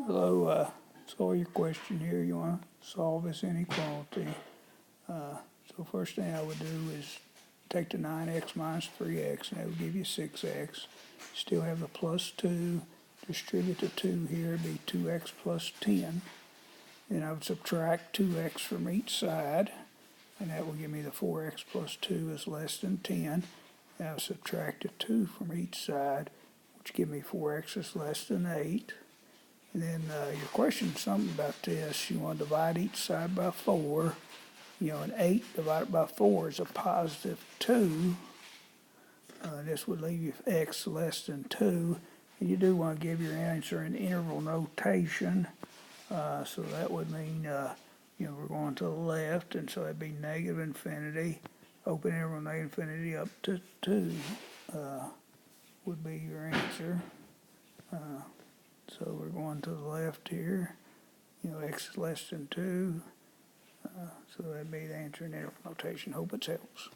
So your question here, you want to solve this inequality. So first thing I would do is take the 9x minus 3x, and that would give you 6x. Still have the plus 2, distribute the 2 here, it'd be 2x plus 10. Then I would subtract 2x from each side, and that will give me the 4x plus 2 is less than 10. And I'll subtract the 2 from each side, which give me 4x is less than 8. And then your question's something about this. You want to divide each side by 4. You know, an 8 divided by 4 is a positive 2. This would leave you x less than 2. And you do want to give your answer in interval notation. So that would mean, we're going to the left, and so that'd be negative infinity, open interval negative infinity up to 2 would be your answer. So we're going to the left here, x is less than 2. So that'd be the answer in interval notation. Hope it helps.